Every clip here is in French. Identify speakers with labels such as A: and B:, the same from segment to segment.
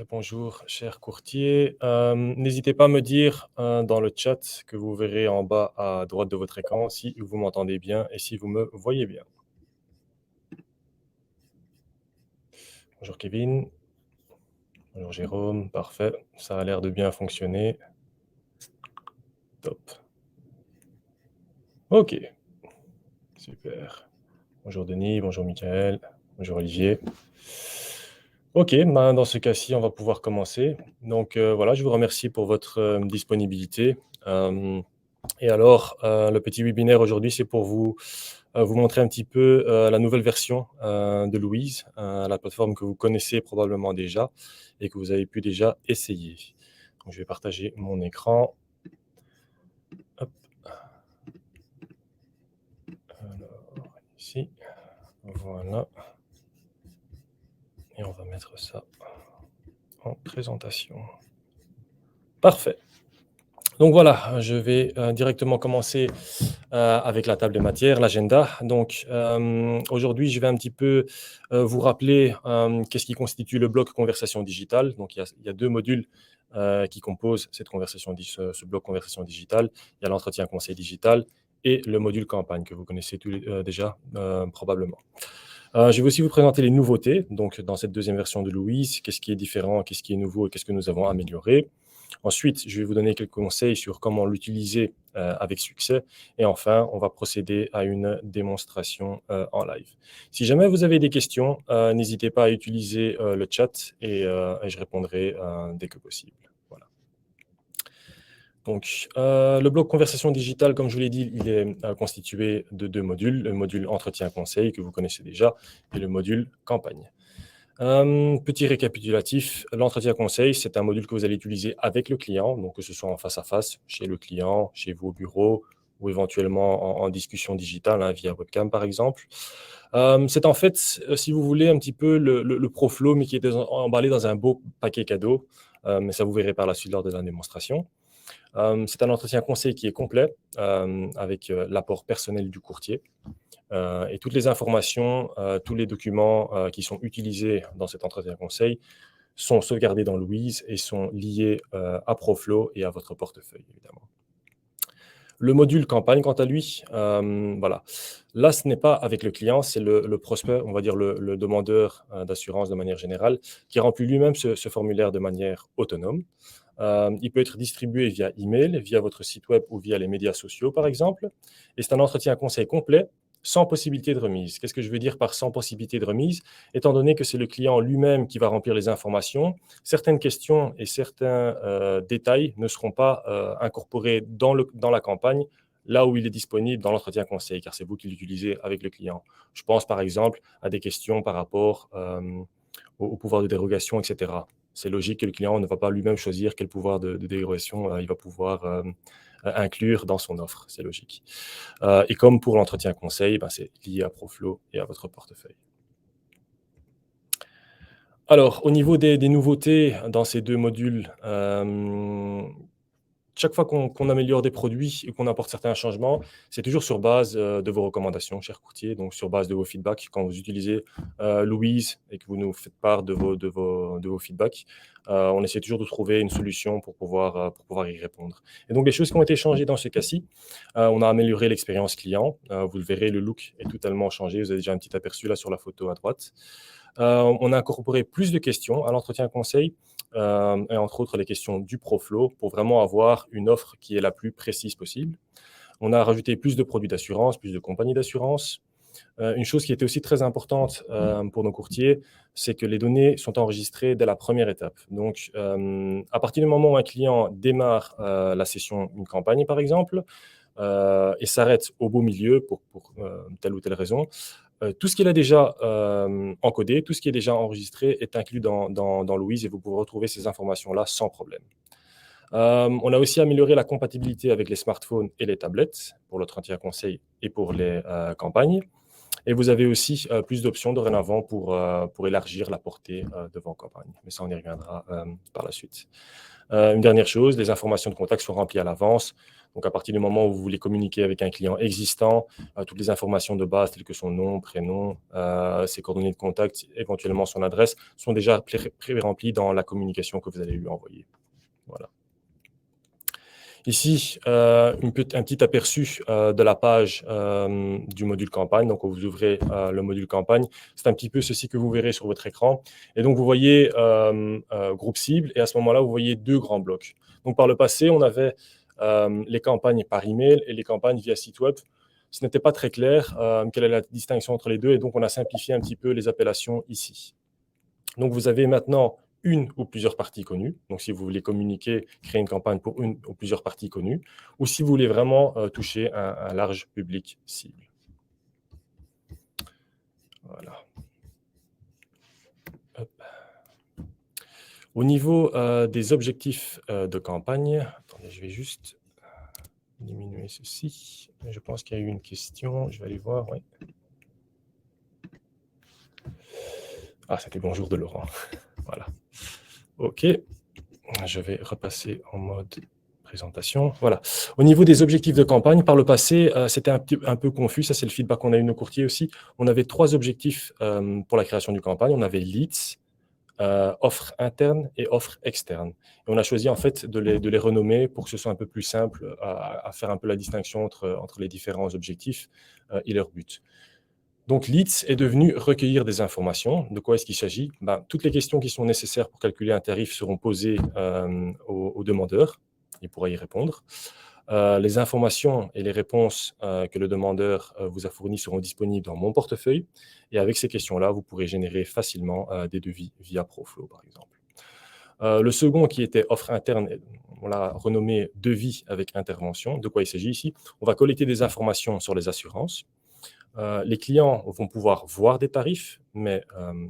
A: Bonjour, cher courtier. N'hésitez pas à me dire dans le chat que vous verrez en bas à droite de votre écran si vous m'entendez bien et si vous me voyez bien. Bonjour Kevin. Bonjour Jérôme. Parfait. Ça a l'air de bien fonctionner. Top. Ok. Super. Bonjour Denis. Bonjour Michael. Bonjour Olivier. Ok, dans ce cas-ci, on va pouvoir commencer. Donc voilà, je vous remercie pour votre disponibilité. Et alors, le petit webinaire aujourd'hui, c'est pour vous montrer un petit peu la nouvelle version de Louise, la plateforme que vous connaissez probablement déjà et que vous avez pu déjà essayer. Donc, je vais partager mon écran. Hop. Alors, ici, voilà. Et on va mettre ça en présentation. Parfait. Donc voilà, je vais directement commencer avec la table de matière, l'agenda. Donc aujourd'hui, je vais un petit peu vous rappeler qu'est-ce qui constitue le bloc conversation digitale. Donc il y a deux modules qui composent cette conversation, ce bloc conversation digitale. Il y a l'entretien conseil digital et le module campagne que vous connaissez déjà probablement. Je vais aussi vous présenter les nouveautés. Donc dans cette deuxième version de Louise, qu'est-ce qui est différent, qu'est-ce qui est nouveau et qu'est-ce que nous avons amélioré. Ensuite, je vais vous donner quelques conseils sur comment l'utiliser avec succès. Et enfin, on va procéder à une démonstration en live. Si jamais vous avez des questions, n'hésitez pas à utiliser le chat et je répondrai dès que possible. Voilà. Donc, le bloc conversation digitale, comme je vous l'ai dit, il est constitué de deux modules. Le module entretien-conseil que vous connaissez déjà et le module campagne. Petit récapitulatif, l'entretien conseil, c'est un module que vous allez utiliser avec le client, donc que ce soit en face à face, chez le client, chez vous au bureau, ou éventuellement en discussion digitale, via webcam par exemple. C'est en fait, si vous voulez, un petit peu le ProFlow, mais qui est emballé dans un beau paquet cadeau, mais ça vous verrez par la suite lors de la démonstration. C'est un entretien conseil qui est complet, avec l'apport personnel du courtier. Et toutes les informations, tous les documents qui sont utilisés dans cet entretien conseil sont sauvegardés dans Louise et sont liés à ProFlow et à votre portefeuille, évidemment. Le module campagne, quant à lui, voilà. Là, ce n'est pas avec le client, c'est le prospect, on va dire le demandeur d'assurance de manière générale, qui remplit lui-même ce formulaire de manière autonome. Il peut être distribué via email, via votre site web ou via les médias sociaux, par exemple. Et c'est un entretien conseil complet, sans possibilité de remise. Qu'est-ce que je veux dire par sans possibilité de remise? Étant donné que c'est le client lui-même qui va remplir les informations, certaines questions et certains détails ne seront pas incorporés dans la campagne, là où il est disponible dans l'entretien conseil, car c'est vous qui l'utilisez avec le client. Je pense par exemple à des questions par rapport au pouvoir de dérogation, etc. C'est logique que le client ne va pas lui-même choisir quel pouvoir de dérogation il va pouvoir inclure dans son offre. C'est logique. Et comme pour l'entretien conseil, c'est lié à ProFlow et à votre portefeuille. Alors, au niveau des nouveautés dans ces deux modules, chaque fois qu'on améliore des produits et qu'on apporte certains changements, c'est toujours sur base de vos recommandations, cher courtier, donc sur base de vos feedbacks. Quand vous utilisez Louise et que vous nous faites part de vos feedbacks, on essaie toujours de trouver une solution pour pouvoir y répondre. Et donc, les choses qui ont été changées dans ce cas-ci, on a amélioré l'expérience client. Vous le verrez, le look est totalement changé. Vous avez déjà un petit aperçu là sur la photo à droite. On a incorporé plus de questions à l'entretien conseil, et entre autres les questions du ProFlow, pour vraiment avoir une offre qui est la plus précise possible. On a rajouté plus de produits d'assurance, plus de compagnies d'assurance. Une chose qui était aussi très importante pour nos courtiers, c'est que les données sont enregistrées dès la première étape. Donc, à partir du moment où un client démarre la session d'une campagne, par exemple, et s'arrête au beau milieu pour telle ou telle raison, tout ce qu'il a déjà encodé, tout ce qui est déjà enregistré est inclus dans Louise et vous pouvez retrouver ces informations-là sans problème. On a aussi amélioré la compatibilité avec les smartphones et les tablettes pour l'entretien conseil et pour les campagnes. Et vous avez aussi plus d'options dorénavant pour élargir la portée de vos campagnes. Mais ça, on y reviendra par la suite. Une dernière chose, les informations de contact sont remplies à l'avance. Donc, à partir du moment où vous voulez communiquer avec un client existant, toutes les informations de base telles que son nom, prénom, ses coordonnées de contact, éventuellement son adresse, sont déjà pré-remplies dans la communication que vous allez lui envoyer. Voilà. Ici, un petit aperçu de la page du module campagne. Donc, quand vous ouvrez le module campagne, c'est un petit peu ceci que vous verrez sur votre écran. Et donc, vous voyez groupe cible, et à ce moment-là, vous voyez deux grands blocs. Donc, par le passé, on avait les campagnes par email et les campagnes via site web. Ce n'était pas très clair quelle est la distinction entre les deux, et donc on a simplifié un petit peu les appellations ici. Donc, vous avez maintenant une ou plusieurs parties connues. Donc, si vous voulez communiquer, créer une campagne pour une ou plusieurs parties connues, ou si vous voulez vraiment toucher un large public cible. Voilà. Hop. Au niveau des objectifs de campagne, attendez, je vais juste diminuer ceci. Je pense qu'il y a eu une question. Je vais aller voir. Oui. Ah, c'était bonjour de Laurent. Voilà. OK. Je vais repasser en mode présentation. Voilà. Au niveau des objectifs de campagne, par le passé, c'était un peu confus. Ça, c'est le feedback qu'on a eu de nos courtiers aussi. On avait 3 objectifs pour la création du campagne. On avait leads, offre interne et offre externe. Et on a choisi en fait de les renommer pour que ce soit un peu plus simple à faire un peu la distinction entre les différents objectifs et leur but. Donc, leads est devenu recueillir des informations. De quoi est-ce qu'il s'agit? Toutes les questions qui sont nécessaires pour calculer un tarif seront posées au demandeur. Il pourra y répondre. Les informations et les réponses que le demandeur vous a fournies seront disponibles dans mon portefeuille. Et avec ces questions-là, vous pourrez générer facilement des devis via Proflow, par exemple. Le second, qui était offre interne, on l'a renommé devis avec intervention. De quoi il s'agit ici? On va collecter des informations sur les assurances. Les clients vont pouvoir voir des tarifs, mais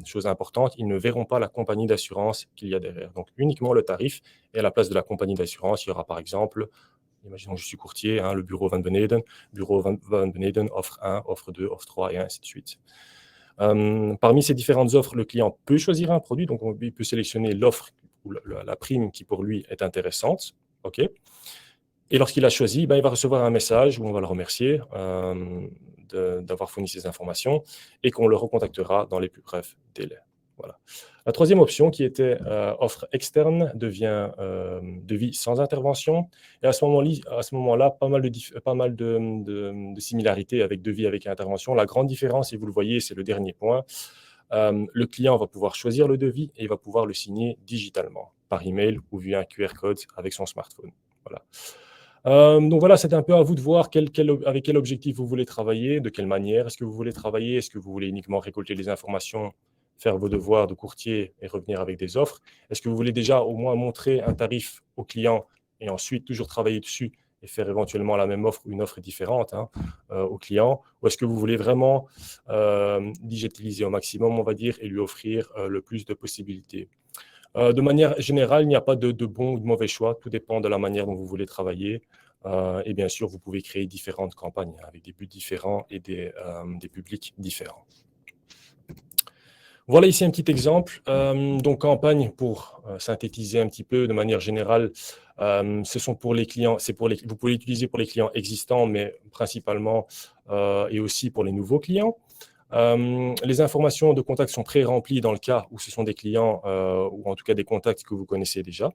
A: chose importante, ils ne verront pas la compagnie d'assurance qu'il y a derrière. Donc, uniquement le tarif, et à la place de la compagnie d'assurance, il y aura par exemple, imaginons que je suis courtier, le bureau Van Beneden, bureau Van Beneden, offre 1, offre 2, offre 3, et ainsi de suite. Parmi ces différentes offres, le client peut choisir un produit, donc il peut sélectionner l'offre ou la prime qui pour lui est intéressante. OK. Et lorsqu'il a choisi, il va recevoir un message où on va le remercier d'avoir fourni ces informations et qu'on le recontactera dans les plus brefs délais. Voilà. La troisième option, qui était offre externe, devient devis sans intervention. Et à ce moment-là, pas mal de similarités avec devis avec intervention. La grande différence, et vous le voyez, c'est le dernier point. Le client va pouvoir choisir le devis et il va pouvoir le signer digitalement, par email ou via un QR code avec son smartphone. Voilà. Donc voilà, c'est un peu à vous de voir avec quel objectif vous voulez travailler, de quelle manière est-ce que vous voulez travailler, est-ce que vous voulez uniquement récolter les informations, faire vos devoirs de courtier et revenir avec des offres? Est-ce que vous voulez déjà au moins montrer un tarif au client et ensuite toujours travailler dessus et faire éventuellement la même offre ou une offre différente au client? Ou est-ce que vous voulez vraiment digitaliser au maximum, on va dire, et lui offrir le plus de possibilités? De manière générale, il n'y a pas de bon ou de mauvais choix. Tout dépend de la manière dont vous voulez travailler. Et bien sûr, vous pouvez créer différentes campagnes avec des buts différents et des publics différents. Voilà ici un petit exemple. Donc, campagne, pour synthétiser un petit peu de manière générale, ce sont pour les clients, vous pouvez l'utiliser pour les clients existants, mais principalement et aussi pour les nouveaux clients. Les informations de contact sont pré-remplies dans le cas où ce sont des clients ou en tout cas des contacts que vous connaissez déjà.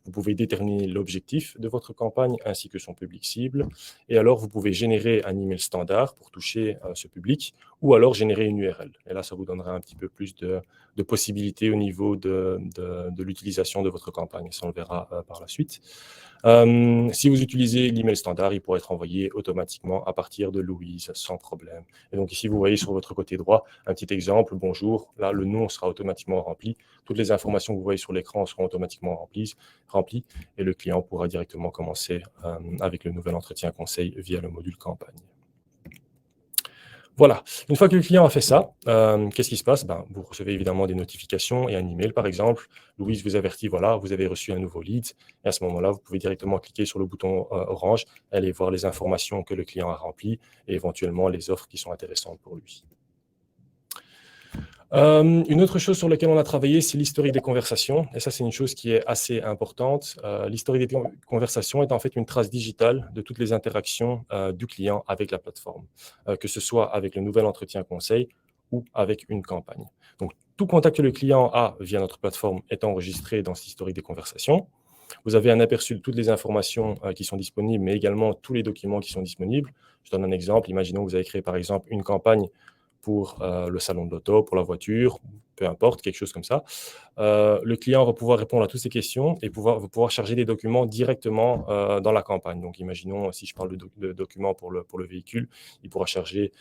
A: Vous pouvez déterminer l'objectif de votre campagne ainsi que son public cible. Et alors, vous pouvez générer un email standard pour toucher ce public ou alors générer une URL. Et là, ça vous donnera un petit peu plus de possibilités au niveau de l'utilisation de votre campagne. Ça, on le verra par la suite. Si vous utilisez l'email standard, il pourra être envoyé automatiquement à partir de Louise sans problème. Et donc ici, vous voyez sur votre côté droit un petit exemple. Bonjour, là, le nom sera automatiquement rempli. Toutes les informations que vous voyez sur l'écran seront automatiquement remplies et le client pourra directement commencer avec le nouvel entretien conseil via le module campagne. Voilà, une fois que le client a fait ça, qu'est-ce qui se passe? Vous recevez évidemment des notifications et un email par exemple. Louise vous avertit, voilà, vous avez reçu un nouveau lead. Et à ce moment-là, vous pouvez directement cliquer sur le bouton orange, aller voir les informations que le client a remplies et éventuellement les offres qui sont intéressantes pour lui. Une autre chose sur laquelle on a travaillé, c'est l'historique des conversations. Et ça, c'est une chose qui est assez importante. L'historique des conversations est en fait une trace digitale de toutes les interactions du client avec la plateforme, que ce soit avec le nouvel entretien conseil ou avec une campagne. Donc, tout contact que le client a via notre plateforme est enregistré dans cet historique des conversations. Vous avez un aperçu de toutes les informations qui sont disponibles, mais également tous les documents qui sont disponibles. Je donne un exemple. Imaginons que vous avez créé, par exemple, une campagne pour le salon de l'auto, pour la voiture, peu importe, quelque chose comme ça. Le client va pouvoir répondre à toutes ces questions et va pouvoir charger des documents directement dans la campagne. Donc, imaginons, si je parle de documents pour le véhicule, il pourra charger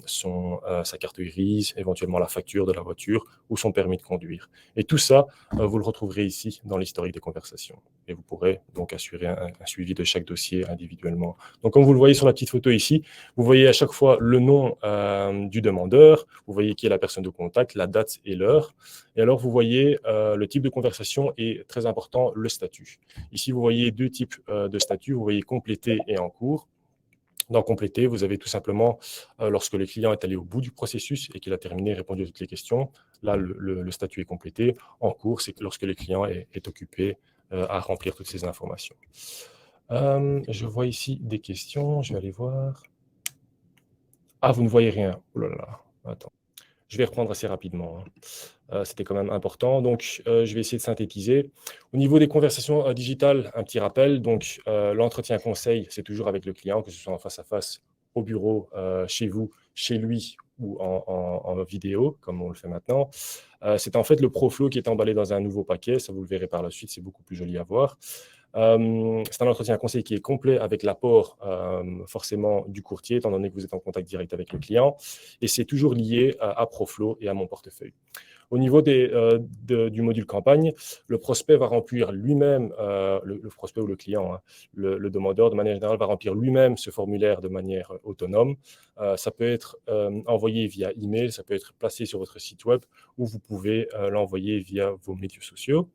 A: sa carte grise, éventuellement la facture de la voiture ou son permis de conduire. Et tout ça, vous le retrouverez ici dans l'historique des conversations. Et vous pourrez donc assurer un suivi de chaque dossier individuellement. Donc, comme vous le voyez sur la petite photo ici, vous voyez à chaque fois le nom du demandeur, vous voyez qui est la personne de contact, la date et l'heure. Et alors, vous voyez le type de conversation et, très important, le statut. Ici, vous voyez deux types de statuts. Vous voyez complété et en cours. Dans compléter, vous avez tout simplement, lorsque le client est allé au bout du processus et qu'il a terminé et répondu à toutes les questions, là, le statut est complété. En cours, c'est lorsque le client est occupé à remplir toutes ces informations. Je vois ici des questions, je vais aller voir. Ah, vous ne voyez rien. Oh là là, attends. Je vais reprendre assez rapidement. C'était quand même important. Donc, je vais essayer de synthétiser. Au niveau des conversations digitales, un petit rappel. Donc, l'entretien conseil, c'est toujours avec le client, que ce soit en face à face, au bureau, chez vous, chez lui ou en vidéo, comme on le fait maintenant. C'est en fait le ProFlow qui est emballé dans un nouveau paquet. Ça, vous le verrez par la suite, c'est beaucoup plus joli à voir. C'est un entretien conseil qui est complet avec l'apport forcément du courtier, étant donné que vous êtes en contact direct avec le client. Et c'est toujours lié à ProFlow et à mon portefeuille. Au niveau du module campagne, le prospect va remplir lui-même, le prospect ou le client, hein, le demandeur, de manière générale, va remplir lui-même ce formulaire de manière autonome. Ça peut être envoyé via email, ça peut être placé sur votre site web ou vous pouvez l'envoyer via vos médias sociaux.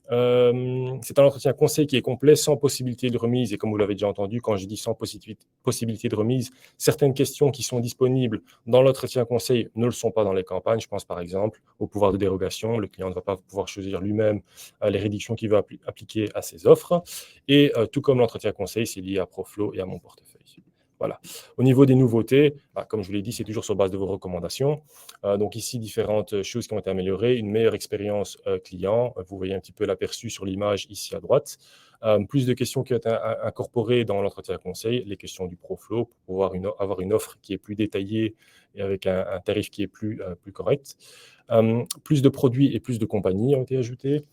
A: C'est un entretien conseil qui est complet, sans possibilité de remise. Et comme vous l'avez déjà entendu, quand je dis sans possibilité de remise, certaines questions qui sont disponibles dans l'entretien conseil ne le sont pas dans les campagnes. Je pense par exemple au pouvoir de dérogation. Le client ne va pas pouvoir choisir lui-même les réductions qu'il va appliquer à ses offres. Et tout comme l'entretien conseil, c'est lié à ProFlow et à mon portefeuille. Voilà. Au niveau des nouveautés, comme je vous l'ai dit, c'est toujours sur base de vos recommandations. Donc ici, différentes choses qui ont été améliorées. Une meilleure expérience client. Vous voyez un petit peu l'aperçu sur l'image ici à droite. Plus de questions qui ont été incorporées dans l'entretien conseil, les questions du ProFlow pour pouvoir avoir une offre qui est plus détaillée et avec un tarif qui est plus correct. Plus de produits et plus de compagnies ont été ajoutés.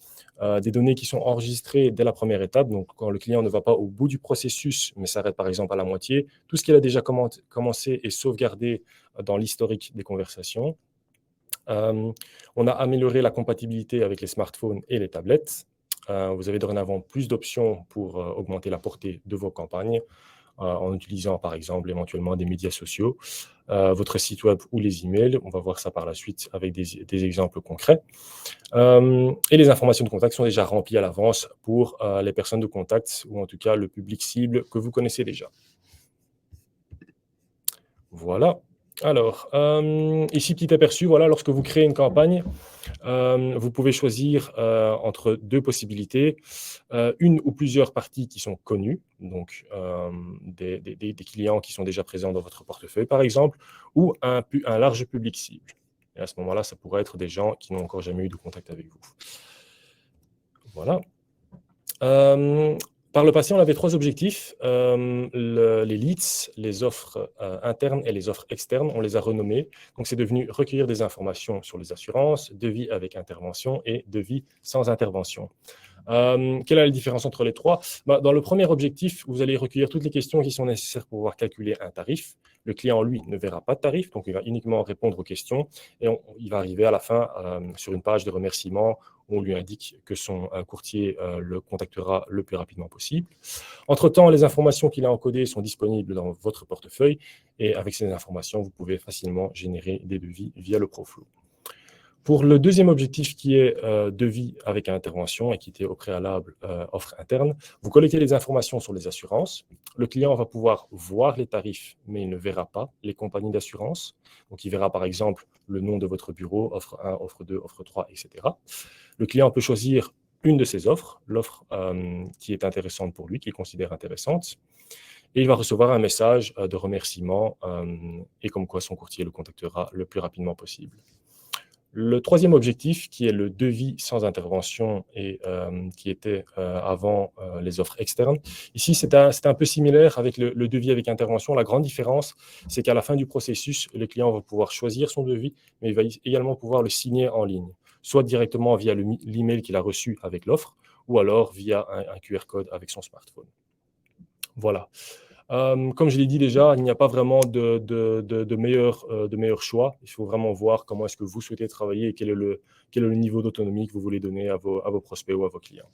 A: Des données qui sont enregistrées dès la première étape, donc quand le client ne va pas au bout du processus, mais s'arrête par exemple à la moitié, tout ce qu'il a déjà commencé est sauvegardé dans l'historique des conversations. On a amélioré la compatibilité avec les smartphones et les tablettes. Vous avez dorénavant plus d'options pour augmenter la portée de vos campagnes en utilisant par exemple éventuellement des médias sociaux, votre site web ou les emails. On va voir ça par la suite avec des exemples concrets. Et les informations de contact sont déjà remplies à l'avance pour les personnes de contact ou en tout cas le public cible que vous connaissez déjà. Voilà. Alors, ici, petit aperçu, voilà, lorsque vous créez une campagne, vous pouvez choisir entre deux possibilités, une ou plusieurs parties qui sont connues, donc des clients qui sont déjà présents dans votre portefeuille, par exemple, ou un large public cible. Et à ce moment-là, ça pourrait être des gens qui n'ont encore jamais eu de contact avec vous. Voilà. Par le passé, on avait trois objectifs. Les leads, les offres internes et les offres externes, on les a renommés. Donc, c'est devenu recueillir des informations sur les assurances, devis avec intervention et devis sans intervention. Quelle est la différence entre les trois? Dans le premier objectif, vous allez recueillir toutes les questions qui sont nécessaires pour pouvoir calculer un tarif. Le client, lui, ne verra pas de tarif, donc il va uniquement répondre aux questions et il va arriver à la fin sur une page de remerciement où on lui indique que son courtier le contactera le plus rapidement possible. Entre-temps, les informations qu'il a encodées sont disponibles dans votre portefeuille et avec ces informations, vous pouvez facilement générer des devis via le ProFlow. Pour le deuxième objectif qui est devis avec intervention et qui était au préalable offre interne, vous collectez les informations sur les assurances. Le client va pouvoir voir les tarifs, mais il ne verra pas les compagnies d'assurance. Donc, il verra par exemple le nom de votre bureau, offre 1, offre 2, offre 3, etc. Le client peut choisir une de ces offres, l'offre qui est intéressante pour lui, qu'il considère intéressante, et il va recevoir un message de remerciement et comme quoi son courtier le contactera le plus rapidement possible. Le troisième objectif, qui est le devis sans intervention et qui était avant les offres externes, ici c'est un peu similaire avec le devis avec intervention. La grande différence, c'est qu'à la fin du processus, le client va pouvoir choisir son devis, mais il va également pouvoir le signer en ligne, soit directement via l'email qu'il a reçu avec l'offre, ou alors via un QR code avec son smartphone. Voilà. Comme je l'ai dit déjà, il n'y a pas vraiment de meilleur choix. Il faut vraiment voir comment est-ce que vous souhaitez travailler et quel est le niveau d'autonomie que vous voulez donner à vos prospects ou à vos clients.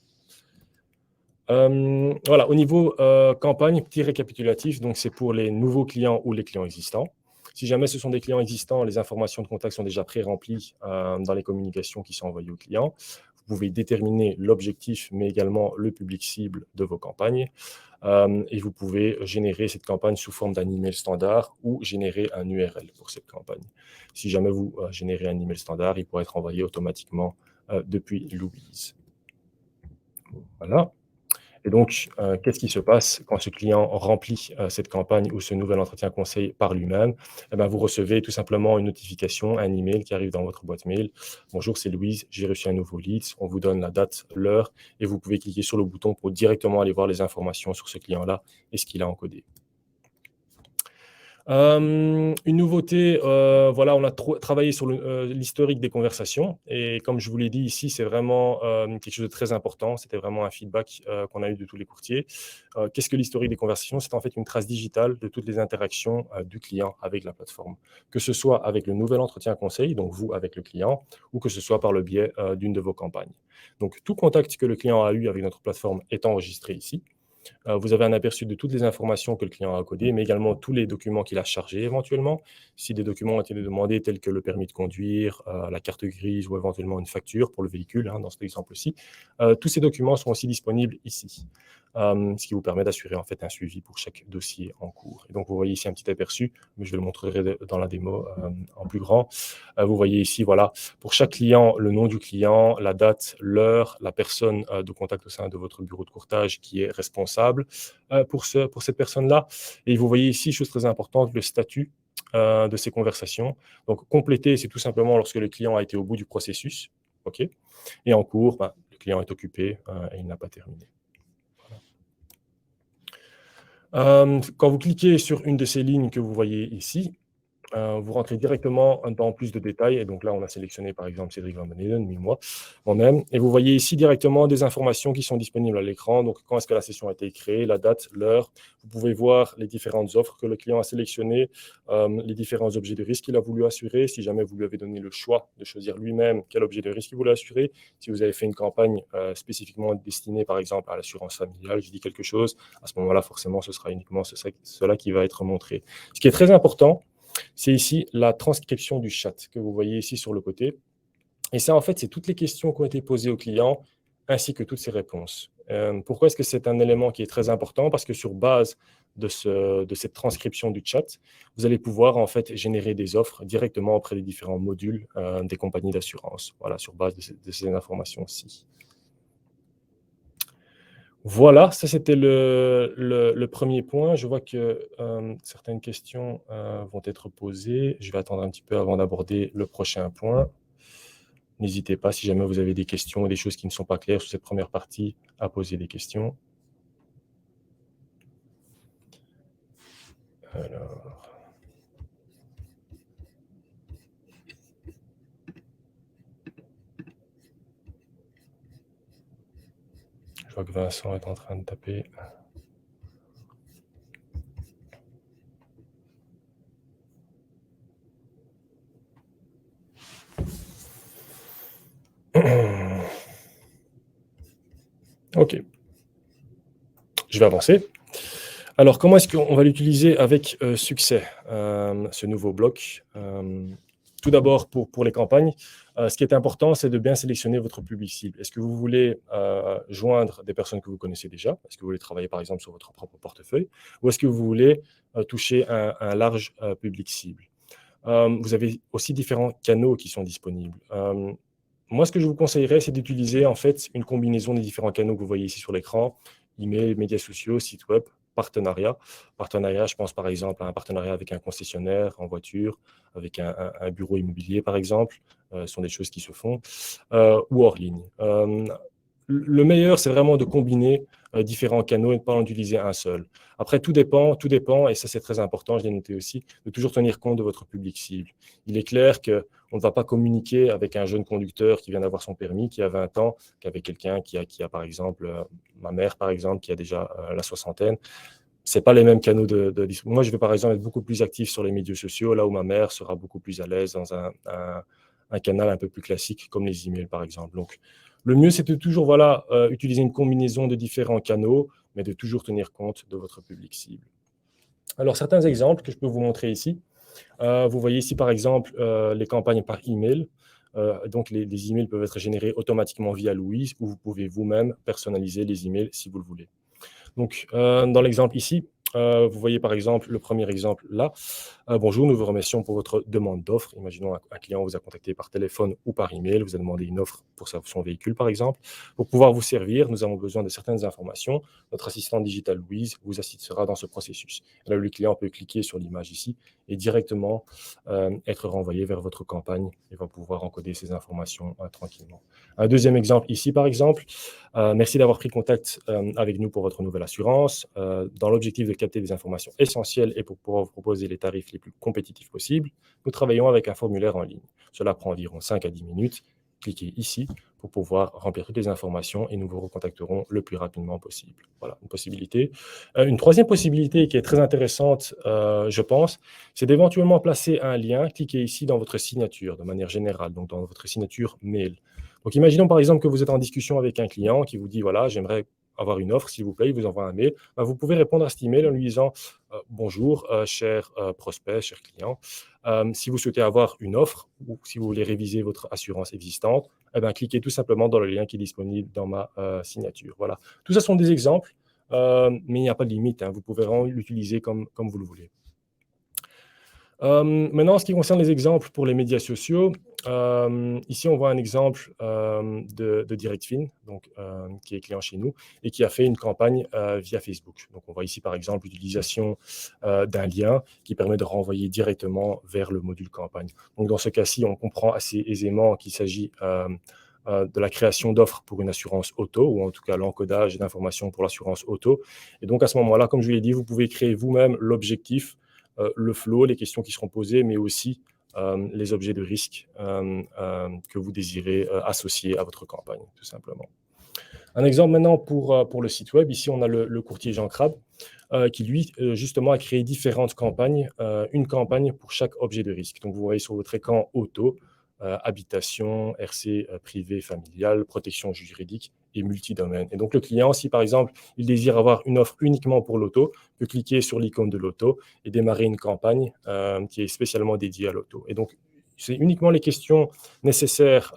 A: Voilà, au niveau campagne, petit récapitulatif, donc c'est pour les nouveaux clients ou les clients existants. Si jamais ce sont des clients existants, les informations de contact sont déjà pré-remplies dans les communications qui sont envoyées aux clients. Vous pouvez déterminer l'objectif, mais également le public cible de vos campagnes. Et vous pouvez générer cette campagne sous forme d'un email standard ou générer un URL pour cette campagne. Si jamais vous générez un email standard, il pourra être envoyé automatiquement depuis Louise. Voilà. Et donc, qu'est-ce qui se passe quand ce client remplit cette campagne ou ce nouvel entretien conseil par lui-même? Eh bien, vous recevez tout simplement une notification, un email qui arrive dans votre boîte mail. Bonjour, c'est Louise, j'ai reçu un nouveau lead. On vous donne la date, l'heure, et vous pouvez cliquer sur le bouton pour directement aller voir les informations sur ce client-là et ce qu'il a encodé. Une nouveauté, voilà, on a travaillé sur l'historique des conversations et comme je vous l'ai dit ici, c'est vraiment quelque chose de très important. C'était vraiment un feedback qu'on a eu de tous les courtiers. Qu'est-ce que l'historique des conversations? C'est en fait une trace digitale de toutes les interactions du client avec la plateforme, que ce soit avec le nouvel entretien conseil, donc vous avec le client, ou que ce soit par le biais d'une de vos campagnes. Donc, tout contact que le client a eu avec notre plateforme est enregistré ici. Vous avez un aperçu de toutes les informations que le client a codées, mais également tous les documents qu'il a chargés éventuellement. Si des documents ont été demandés tels que le permis de conduire, la carte grise ou éventuellement une facture pour le véhicule, dans cet exemple-ci, tous ces documents sont aussi disponibles ici, ce qui vous permet d'assurer en fait un suivi pour chaque dossier en cours. Et donc, vous voyez ici un petit aperçu, mais je le montrerai dans la démo en plus grand. Vous voyez ici, voilà, pour chaque client, le nom du client, la date, l'heure, la personne de contact au sein de votre bureau de courtage qui est responsable pour cette personne-là. Et vous voyez ici, chose très importante, le statut de ces conversations. Donc, compléter, c'est tout simplement lorsque le client a été au bout du processus. OK. Et en cours, le client est occupé et il n'a pas terminé. Voilà. Quand vous cliquez sur une de ces lignes que vous voyez ici, vous rentrez directement dans plus de détails. Et donc là, on a sélectionné par exemple Cédric Van Beneden, moi-même. Et vous voyez ici directement des informations qui sont disponibles à l'écran. Donc, quand est-ce que la session a été créée, la date, l'heure. Vous pouvez voir les différentes offres que le client a sélectionnées, les différents objets de risque qu'il a voulu assurer. Si jamais vous lui avez donné le choix de choisir lui-même quel objet de risque il voulait assurer. Si vous avez fait une campagne spécifiquement destinée par exemple à l'assurance familiale, je dis quelque chose, à ce moment-là, forcément, ce sera uniquement cela qui va être montré. Ce qui est très important, c'est ici la transcription du chat que vous voyez ici sur le côté. Et ça, en fait, c'est toutes les questions qui ont été posées au client ainsi que toutes ses réponses. Pourquoi est-ce que c'est un élément qui est très important? Parce que sur base de cette transcription du chat, vous allez pouvoir en fait générer des offres directement auprès des différents modules des compagnies d'assurance. Voilà, sur base de ces informations-ci. Voilà, ça c'était le premier point. Je vois que certaines questions vont être posées. Je vais attendre un petit peu avant d'aborder le prochain point. N'hésitez pas, si jamais vous avez des questions ou des choses qui ne sont pas claires sur cette première partie, à poser des questions. Alors... Je vois que Vincent est en train de taper. OK. Je vais avancer. Alors, comment est-ce qu'on va l'utiliser avec succès, ce nouveau bloc? tout d'abord, pour les campagnes, ce qui est important, c'est de bien sélectionner votre public cible. Est-ce que vous voulez joindre des personnes que vous connaissez déjà? Est-ce que vous voulez travailler, par exemple, sur votre propre portefeuille? Ou est-ce que vous voulez toucher un large public cible? Vous avez aussi différents canaux qui sont disponibles. Moi, ce que je vous conseillerais, c'est d'utiliser en fait une combinaison des différents canaux que vous voyez ici sur l'écran: email, médias sociaux, site web, partenariat. Partenariat, je pense par exemple à un partenariat avec un concessionnaire en voiture, avec un bureau immobilier par exemple, ce sont des choses qui se font, ou hors ligne. Le meilleur, c'est vraiment de combiner différents canaux et de ne pas en utiliser un seul. Après, tout dépend, et ça c'est très important, je l'ai noté aussi, de toujours tenir compte de votre public cible. Il est clair qu'on ne va pas communiquer avec un jeune conducteur qui vient d'avoir son permis, qui a 20 ans, qu'avec quelqu'un qui a par exemple, ma mère par exemple, qui a déjà la soixantaine. Ce n'est pas les mêmes canaux de distribution. Moi, je vais par exemple être beaucoup plus actif sur les médias sociaux, là où ma mère sera beaucoup plus à l'aise dans un canal un peu plus classique, comme les emails par exemple. Donc, le mieux, c'est de toujours utiliser une combinaison de différents canaux, mais de toujours tenir compte de votre public cible. Alors, certains exemples que je peux vous montrer ici. Vous voyez ici, par exemple, les campagnes par email. Donc, les emails peuvent être générés automatiquement via Louise, ou vous pouvez vous-même personnaliser les emails si vous le voulez. Donc, dans l'exemple ici, vous voyez par exemple le premier exemple là. Bonjour, nous vous remercions pour votre demande d'offre. Imaginons un client vous a contacté par téléphone ou par email, vous a demandé une offre pour son véhicule par exemple. Pour pouvoir vous servir, nous avons besoin de certaines informations. Notre assistant digital Louise vous assistera dans ce processus. Et là, le client peut cliquer sur l'image ici et directement être renvoyé vers votre campagne et va pouvoir encoder ces informations tranquillement. Un deuxième exemple ici par exemple. Merci d'avoir pris contact avec nous pour votre nouvelle assurance. Dans l'objectif de capter des informations essentielles et pour pouvoir vous proposer les tarifs les plus compétitifs possibles, nous travaillons avec un formulaire en ligne. Cela prend environ 5 à 10 minutes. Cliquez ici pour pouvoir remplir toutes les informations et nous vous recontacterons le plus rapidement possible. Voilà, une possibilité. Une troisième possibilité qui est très intéressante, je pense, c'est d'éventuellement placer un lien. Cliquez ici dans votre signature de manière générale, donc dans votre signature mail. Donc, imaginons par exemple que vous êtes en discussion avec un client qui vous dit, voilà, j'aimerais avoir une offre, s'il vous plaît, il vous envoie un mail. Vous pouvez répondre à cet email en lui disant, bonjour, cher prospect, cher client, si vous souhaitez avoir une offre ou si vous voulez réviser votre assurance existante, cliquez tout simplement dans le lien qui est disponible dans ma signature. Voilà. Tout ça sont des exemples, mais il n'y a pas de limite. Vous pouvez vraiment l'utiliser comme vous le voulez. Maintenant, en ce qui concerne les exemples pour les médias sociaux, ici, on voit un exemple de DirectFin, donc, qui est client chez nous, et qui a fait une campagne via Facebook. Donc, on voit ici, par exemple, l'utilisation d'un lien qui permet de renvoyer directement vers le module campagne. Donc, dans ce cas-ci, on comprend assez aisément qu'il s'agit de la création d'offres pour une assurance auto, ou en tout cas l'encodage d'informations pour l'assurance auto. Et donc, à ce moment-là, comme je l'ai dit, vous pouvez créer vous-même l'objectif, le flow, les questions qui seront posées, mais aussi les objets de risque que vous désirez associer à votre campagne, tout simplement. Un exemple maintenant pour le site web. Ici, on a le courtier Jean Crabe qui, lui, justement, a créé différentes campagnes, une campagne pour chaque objet de risque. Donc, vous voyez sur votre écran auto, habitation, RC privé, familial, protection juridique et multidomaine. Et donc, le client, si par exemple, il désire avoir une offre uniquement pour l'auto, peut cliquer sur l'icône de l'auto et démarrer une campagne qui est spécialement dédiée à l'auto. Et donc, c'est uniquement les questions nécessaires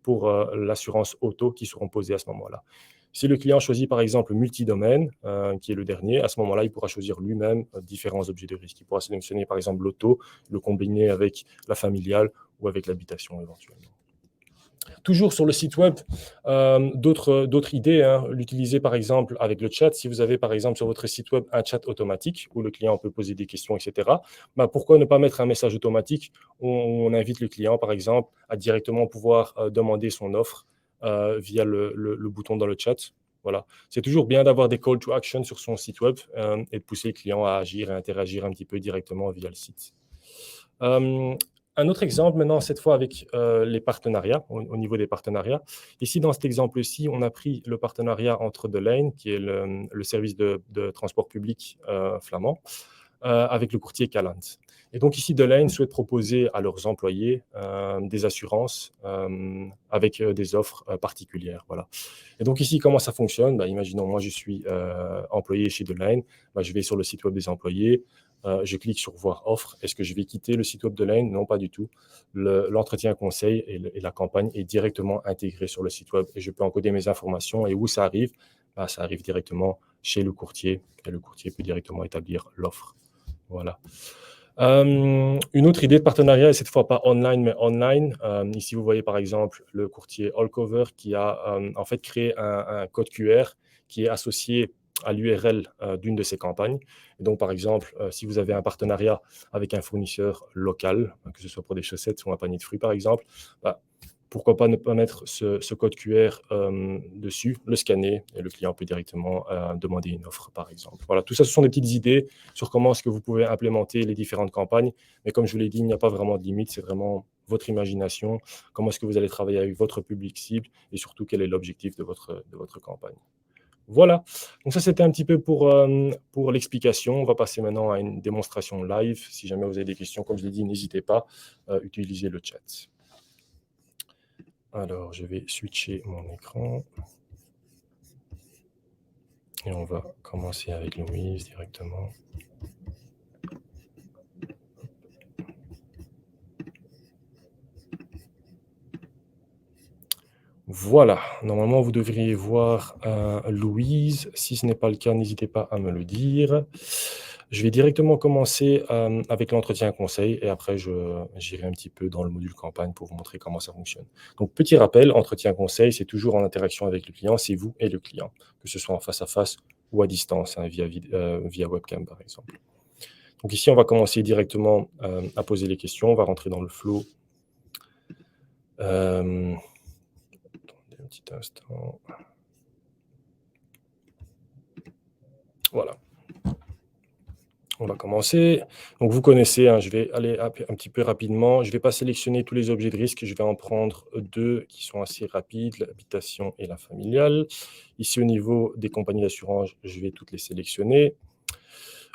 A: pour l'assurance auto qui seront posées à ce moment-là. Si le client choisit par exemple multidomaine, qui est le dernier, à ce moment-là, il pourra choisir lui-même différents objets de risque. Il pourra sélectionner par exemple l'auto, le combiner avec la familiale ou avec l'habitation éventuellement. Toujours sur le site web, d'autres idées, l'utiliser par exemple avec le chat. Si vous avez par exemple sur votre site web un chat automatique où le client peut poser des questions, etc., pourquoi ne pas mettre un message automatique où on invite le client par exemple à directement pouvoir demander son offre via le bouton dans le chat. Voilà. C'est toujours bien d'avoir des call to action sur son site web et de pousser le client à agir et interagir un petit peu directement via le site. Un autre exemple maintenant, cette fois avec les partenariats, au niveau des partenariats. Ici, dans cet exemple-ci, on a pris le partenariat entre De Lijn, qui est le service de transport public flamand, avec le courtier Caland. Et donc ici, De Lijn souhaite proposer à leurs employés des assurances avec des offres particulières. Voilà. Et donc ici, comment ça fonctionne? Imaginons, moi, je suis employé chez De Lijn. Je vais sur le site web des employés. je clique sur voir offre. Est-ce que je vais quitter le site web de Lane? Non, pas du tout. L'entretien conseil et la campagne est directement intégré sur le site web et je peux encoder mes informations. Et où ça arrive? Ça arrive directement chez le courtier et le courtier peut directement établir l'offre. Voilà. Une autre idée de partenariat, et cette fois pas online, mais online. Ici, vous voyez par exemple le courtier Allcover qui a en fait créé un code QR qui est associé à l'URL d'une de ses campagnes. Et donc, par exemple, si vous avez un partenariat avec un fournisseur local, que ce soit pour des chaussettes ou un panier de fruits, par exemple, bah, pourquoi pas ne pas mettre ce code QR dessus, le scanner, et le client peut directement demander une offre, par exemple. Voilà, tout ça, ce sont des petites idées sur comment est-ce que vous pouvez implémenter les différentes campagnes. Mais comme je vous l'ai dit, il n'y a pas vraiment de limite, c'est vraiment votre imagination, comment est-ce que vous allez travailler avec votre public cible, et surtout, quel est l'objectif de votre campagne. Voilà, donc ça c'était un petit peu pour l'explication. On va passer maintenant à une démonstration live. Si jamais vous avez des questions, comme je l'ai dit, n'hésitez pas, utilisez le chat. Alors, je vais switcher mon écran. Et on va commencer avec Louise directement. Voilà, normalement vous devriez voir Louise. Si ce n'est pas le cas, n'hésitez pas à me le dire. Je vais directement commencer avec l'entretien conseil et après j'irai un petit peu dans le module campagne pour vous montrer comment ça fonctionne. Donc petit rappel, entretien conseil, c'est toujours en interaction avec le client, c'est vous et le client, que ce soit en face à face ou à distance, hein, via webcam par exemple. Donc ici, on va commencer directement à poser les questions, on va rentrer dans le flow. Attendez un petit instant. Voilà. On va commencer. Donc, vous connaissez, hein, je vais aller un petit peu rapidement. Je ne vais pas sélectionner tous les objets de risque. Je vais en prendre deux qui sont assez rapides, l'habitation et la familiale. Ici, au niveau des compagnies d'assurance, je vais toutes les sélectionner.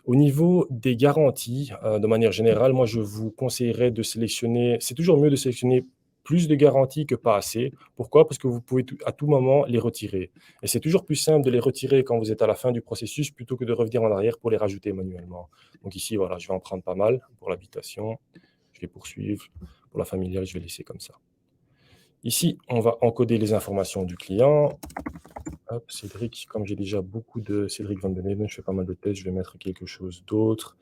A: Au niveau des garanties, de manière générale, moi, je vous conseillerais de sélectionner. C'est toujours mieux de sélectionner plus de garanties que pas assez. Pourquoi? Parce que vous pouvez à tout moment les retirer. Et c'est toujours plus simple de les retirer quand vous êtes à la fin du processus plutôt que de revenir en arrière pour les rajouter manuellement. Donc ici, voilà, je vais en prendre pas mal pour l'habitation. Je vais poursuivre. Pour la familiale, je vais laisser comme ça. Ici, on va encoder les informations du client. Hop, Cédric, comme j'ai déjà beaucoup de Cédric Van den Even, je fais pas mal de tests, je vais mettre quelque chose d'autre.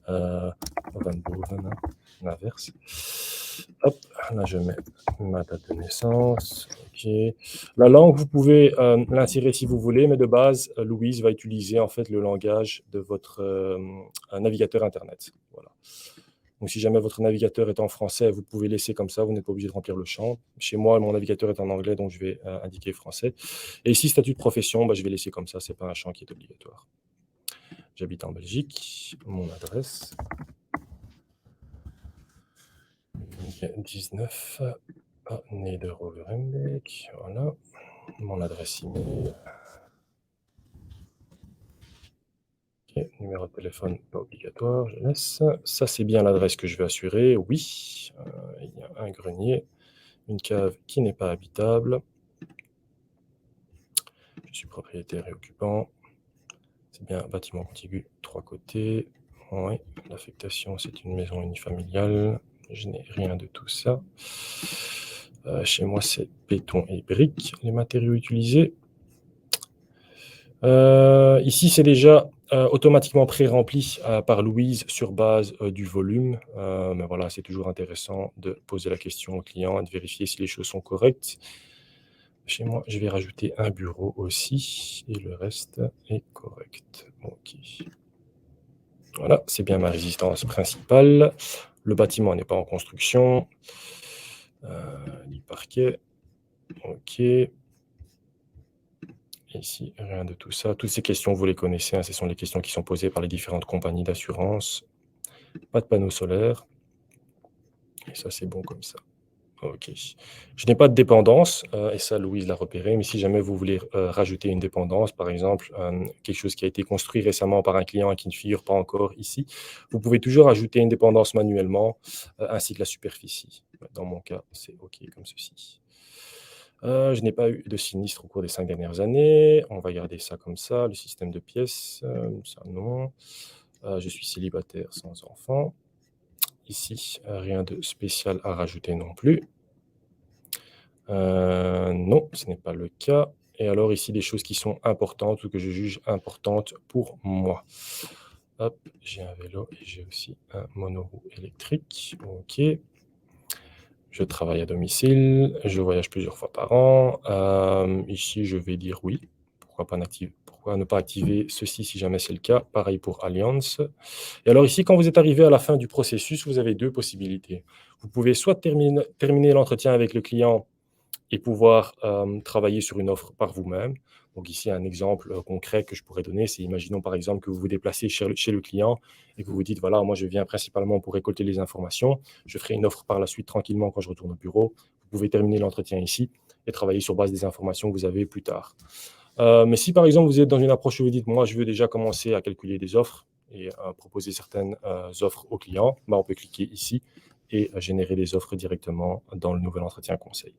A: Van Boven, hein, l'inverse. Hop, là je mets ma date de naissance. Ok. La langue, vous pouvez l'insérer si vous voulez, mais de base, Louise va utiliser en fait le langage de votre navigateur Internet. Voilà. Donc, si jamais votre navigateur est en français, vous pouvez laisser comme ça, vous n'êtes pas obligé de remplir le champ. Chez moi, mon navigateur est en anglais, donc je vais indiquer français. Et ici, statut de profession, je vais laisser comme ça, ce n'est pas un champ qui est obligatoire. J'habite en Belgique, mon adresse. 19 à Neder-Overembeek, voilà. Mon adresse email. Okay. Numéro de téléphone, pas obligatoire, je laisse. Ça, c'est bien l'adresse que je vais assurer. Oui, il y a un grenier, une cave qui n'est pas habitable. Je suis propriétaire et occupant. C'est bien un bâtiment contigu, 3 côtés. Oui, l'affectation, c'est une maison unifamiliale. Je n'ai rien de tout ça. Chez moi, c'est béton et briques, les matériaux utilisés. Ici, c'est déjà automatiquement pré-rempli par Louise sur base du volume. Mais voilà, c'est toujours intéressant de poser la question au client et de vérifier si les choses sont correctes. Chez moi, je vais rajouter un bureau aussi et le reste est correct. Ok. Voilà, c'est bien ma résidence principale. Le bâtiment n'est pas en construction. Du parquet. Ok. Ici, rien de tout ça. Toutes ces questions, vous les connaissez, hein, ce sont les questions qui sont posées par les différentes compagnies d'assurance. Pas de panneaux solaires. Et ça, c'est bon comme ça. Ok. Je n'ai pas de dépendance, et ça, Louise l'a repéré, mais si jamais vous voulez rajouter une dépendance, par exemple, quelque chose qui a été construit récemment par un client et qui ne figure pas encore ici, vous pouvez toujours ajouter une dépendance manuellement, ainsi que la superficie. Dans mon cas, c'est OK comme ceci. Je n'ai pas eu de sinistre au cours des 5 dernières années. On va garder ça comme ça. Le système de pièces, ça non. Je suis célibataire sans enfant. Ici, rien de spécial à rajouter non plus. Non, ce n'est pas le cas. Et alors ici, des choses qui sont importantes ou que je juge importantes pour moi. Hop, j'ai un vélo et j'ai aussi un monoroue électrique. OK. Je travaille à domicile, je voyage plusieurs fois par an. Ici, je vais dire oui. Pourquoi ne pas activer ceci si jamais c'est le cas? Pareil pour Allianz. Et alors ici, quand vous êtes arrivé à la fin du processus, vous avez 2 possibilités. Vous pouvez soit terminer l'entretien avec le client et pouvoir travailler sur une offre par vous-même. Donc ici, un exemple concret que je pourrais donner, c'est imaginons par exemple que vous vous déplacez chez le client et que vous vous dites, voilà, moi je viens principalement pour récolter les informations, je ferai une offre par la suite tranquillement quand je retourne au bureau. Vous pouvez terminer l'entretien ici et travailler sur base des informations que vous avez plus tard. Mais si par exemple vous êtes dans une approche où vous dites, moi je veux déjà commencer à calculer des offres et proposer certaines offres aux clients, bah, on peut cliquer ici et générer des offres directement dans le nouvel entretien conseil.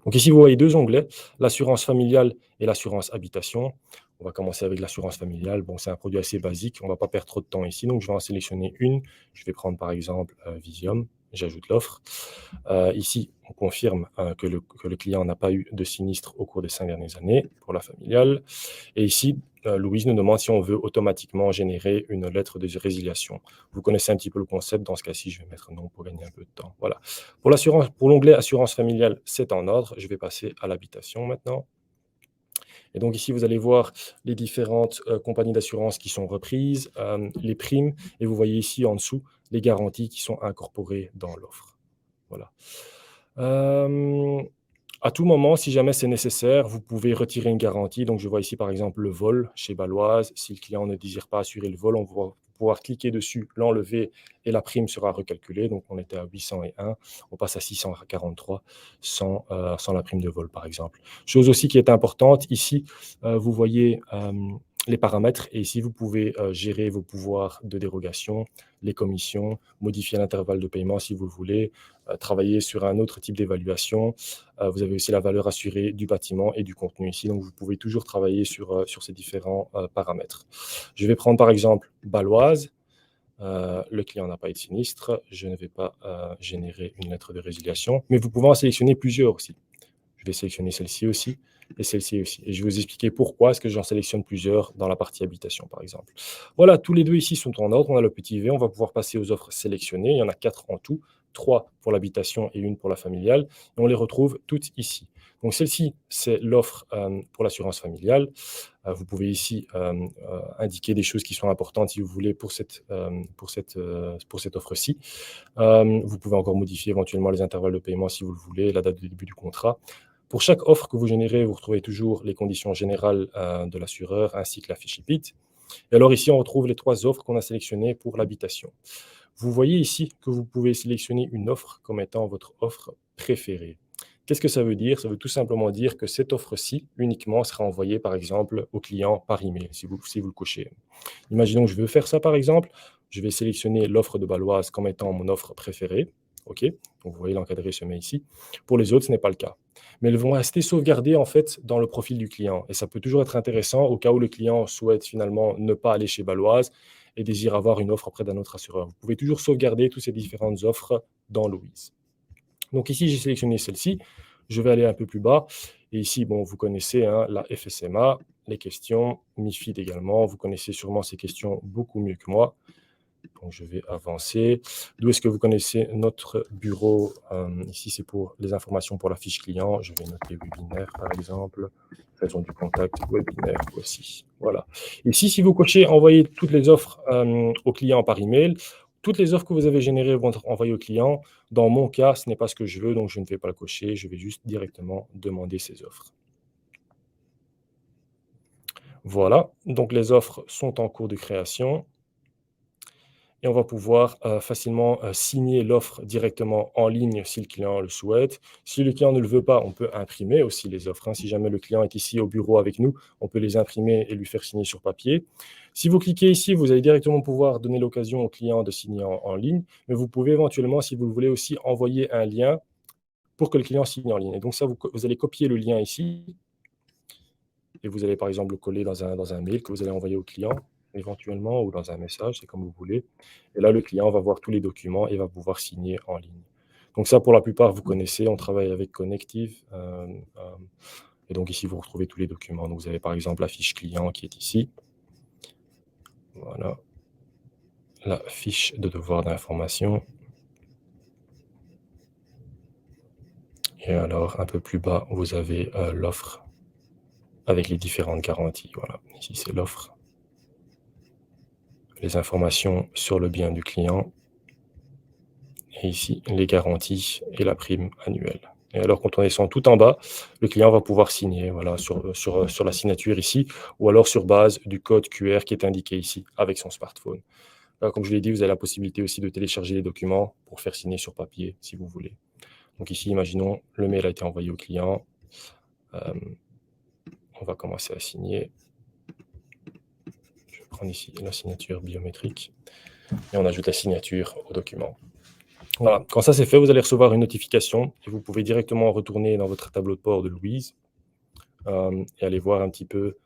A: Donc ici, vous voyez 2 onglets, l'assurance familiale et l'assurance habitation. On va commencer avec l'assurance familiale. Bon, c'est un produit assez basique, on ne va pas perdre trop de temps ici, donc je vais en sélectionner une. Je vais prendre par exemple Visium, j'ajoute l'offre. Ici, on confirme que le client n'a pas eu de sinistre au cours des 5 dernières années pour la familiale. Et ici, Louise nous demande si on veut automatiquement générer une lettre de résiliation. Vous connaissez un petit peu le concept, dans ce cas-ci, je vais mettre non pour gagner un peu de temps. Voilà. Pour l'onglet assurance familiale, c'est en ordre. Je vais passer à l'habitation maintenant. Et donc ici, vous allez voir les différentes compagnies d'assurance qui sont reprises, les primes, et vous voyez ici en dessous les garanties qui sont incorporées dans l'offre. Voilà. Euh, à tout moment, si jamais c'est nécessaire, vous pouvez retirer une garantie. Donc, je vois ici, par exemple, le vol chez Baloise. Si le client ne désire pas assurer le vol, on va pouvoir cliquer dessus, l'enlever et la prime sera recalculée. Donc, on était à 801, on passe à 643 sans la prime de vol, par exemple. Chose aussi qui est importante, ici, vous voyez les paramètres et ici, vous pouvez gérer vos pouvoirs de dérogation, les commissions, modifier l'intervalle de paiement si vous le voulez, travailler sur un autre type d'évaluation. Vous avez aussi la valeur assurée du bâtiment et du contenu ici. Donc, vous pouvez toujours travailler sur ces différents paramètres. Je vais prendre par exemple Baloise. Le client n'a pas eu de sinistre. Je ne vais pas générer une lettre de résiliation, mais vous pouvez en sélectionner plusieurs aussi. Je vais sélectionner celle-ci aussi et celle-ci aussi. Et je vais vous expliquer pourquoi est-ce que j'en sélectionne plusieurs dans la partie habitation, par exemple. Voilà, tous les deux ici sont en ordre. On a le petit V. On va pouvoir passer aux offres sélectionnées. Il y en a 4 en tout, 3 pour l'habitation et une pour la familiale. Et on les retrouve toutes ici. Donc celle-ci, c'est l'offre pour l'assurance familiale. Vous pouvez ici indiquer des choses qui sont importantes si vous voulez pour cette offre-ci. Vous pouvez encore modifier éventuellement les intervalles de paiement si vous le voulez, la date de début du contrat. Pour chaque offre que vous générez, vous retrouvez toujours les conditions générales de l'assureur ainsi que la fiche IPIT. Et alors ici, on retrouve les 3 offres qu'on a sélectionnées pour l'habitation. Vous voyez ici que vous pouvez sélectionner une offre comme étant votre offre préférée. Qu'est-ce que ça veut dire? Ça veut tout simplement dire que cette offre-ci uniquement sera envoyée par exemple au client par email si vous le cochez. Imaginons que je veux faire ça par exemple, je vais sélectionner l'offre de Baloise comme étant mon offre préférée. OK, donc vous voyez l'encadré se met ici. Pour les autres, ce n'est pas le cas. Mais elles vont rester sauvegardées en fait dans le profil du client. Et ça peut toujours être intéressant au cas où le client souhaite finalement ne pas aller chez Baloise et désire avoir une offre auprès d'un autre assureur. Vous pouvez toujours sauvegarder toutes ces différentes offres dans Louise. Donc ici, j'ai sélectionné celle-ci. Je vais aller un peu plus bas. Et ici, bon, vous connaissez hein, la FSMA, les questions, MIFID également. Vous connaissez sûrement ces questions beaucoup mieux que moi. Donc, je vais avancer. D'où est-ce que vous connaissez notre bureau? Ici, c'est pour les informations pour la fiche client. Je vais noter webinaire, par exemple. Raison du contact, webinaire aussi. Voilà. Ici, si vous cochez envoyer toutes les offres au client par email, toutes les offres que vous avez générées vont être envoyées au client. Dans mon cas, ce n'est pas ce que je veux, donc je ne vais pas le cocher. Je vais juste directement demander ces offres. Voilà. Donc, les offres sont en cours de création. Et on va pouvoir facilement signer l'offre directement en ligne si le client le souhaite. Si le client ne le veut pas, on peut imprimer aussi les offres. Si jamais le client est ici au bureau avec nous, on peut les imprimer et lui faire signer sur papier. Si vous cliquez ici, vous allez directement pouvoir donner l'occasion au client de signer en ligne, mais vous pouvez éventuellement, si vous le voulez aussi, envoyer un lien pour que le client signe en ligne. Et donc ça, vous allez copier le lien ici et vous allez par exemple le coller dans un mail que vous allez envoyer au client. éventuellement, ou dans un message, c'est comme vous voulez. Et là, le client va voir tous les documents et va pouvoir signer en ligne. Donc ça, pour la plupart, vous connaissez, on travaille avec Connective. Et donc ici, vous retrouvez tous les documents. Donc vous avez par exemple la fiche client qui est ici. Voilà, la fiche de devoir d'information. Et alors, un peu plus bas, vous avez l'offre avec les différentes garanties. Voilà, ici c'est l'offre, les informations sur le bien du client, et ici les garanties et la prime annuelle. Et alors, quand on descend tout en bas, le client va pouvoir signer, voilà, sur la signature ici, ou alors sur base du code QR qui est indiqué ici avec son smartphone. Comme je l'ai dit, vous avez la possibilité aussi de télécharger les documents pour faire signer sur papier si vous voulez. Donc ici, imaginons, le mail a été envoyé au client. On va commencer à signer. Je vais prendre ici la signature biométrique et on ajoute la signature au document. Voilà, quand ça c'est fait, vous allez recevoir une notification et vous pouvez directement retourner dans votre tableau de bord de Louise et aller voir un petit peu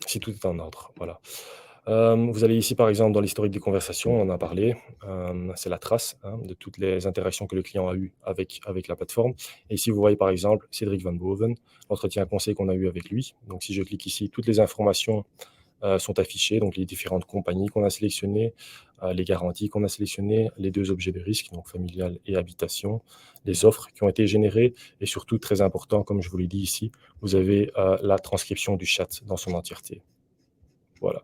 A: si tout est en ordre. Voilà. Vous allez ici, par exemple, dans l'historique des conversations, on en a parlé, c'est la trace de toutes les interactions que le client a eues avec la plateforme. Et ici, vous voyez, par exemple, Cédric Van Boven, l'entretien conseil qu'on a eu avec lui. Donc, si je clique ici, toutes les informations sont affichées, donc les différentes compagnies qu'on a sélectionnées, les garanties qu'on a sélectionnées, les 2 objets de risque, donc familial et habitation, les offres qui ont été générées, et surtout, très important, comme je vous l'ai dit ici, vous avez la transcription du chat dans son entièreté. Voilà.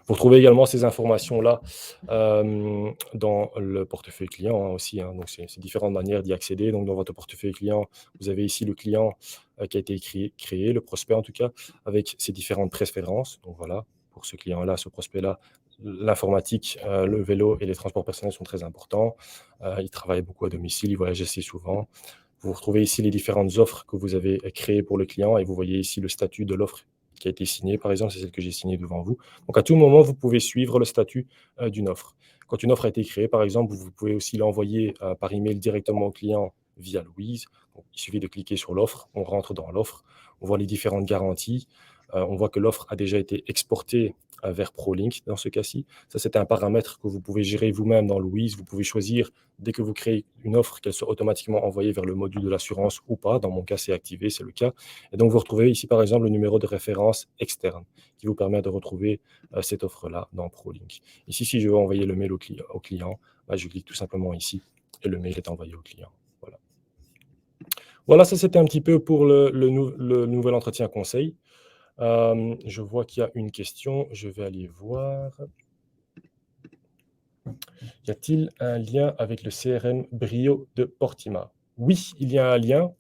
A: Vous retrouvez également ces informations-là dans le portefeuille client aussi. Donc, c'est différentes manières d'y accéder. Donc, dans votre portefeuille client, vous avez ici le client qui a été créé, le prospect en tout cas, avec ses différentes préférences. Donc, voilà, pour ce client-là, ce prospect-là, l'informatique, le vélo et les transports personnels sont très importants. Il travaille beaucoup à domicile, il voyage assez souvent. Vous retrouvez ici les différentes offres que vous avez créées pour le client et vous voyez ici le statut de l'offre qui a été signée, par exemple, c'est celle que j'ai signée devant vous. Donc, à tout moment, vous pouvez suivre le statut d'une offre. Quand une offre a été créée, par exemple, vous pouvez aussi l'envoyer par email directement au client via Louise. Donc, il suffit de cliquer sur l'offre, on rentre dans l'offre, on voit les différentes garanties, on voit que l'offre a déjà été exportée vers ProLink dans ce cas-ci. Ça, c'est un paramètre que vous pouvez gérer vous-même dans Louise. Vous pouvez choisir, dès que vous créez une offre, qu'elle soit automatiquement envoyée vers le module de l'assurance ou pas. Dans mon cas, c'est activé, c'est le cas. Et donc, vous retrouvez ici, par exemple, le numéro de référence externe qui vous permet de retrouver cette offre-là dans ProLink. Ici, si je veux envoyer le mail au client, je clique tout simplement ici et le mail est envoyé au client. Voilà, voilà, ça c'était un petit peu pour le nouvel entretien conseil. Je vois qu'il y a une question, je vais aller voir. Y a-t-il un lien avec le CRM Brio de Portima? Oui, il y a un lien,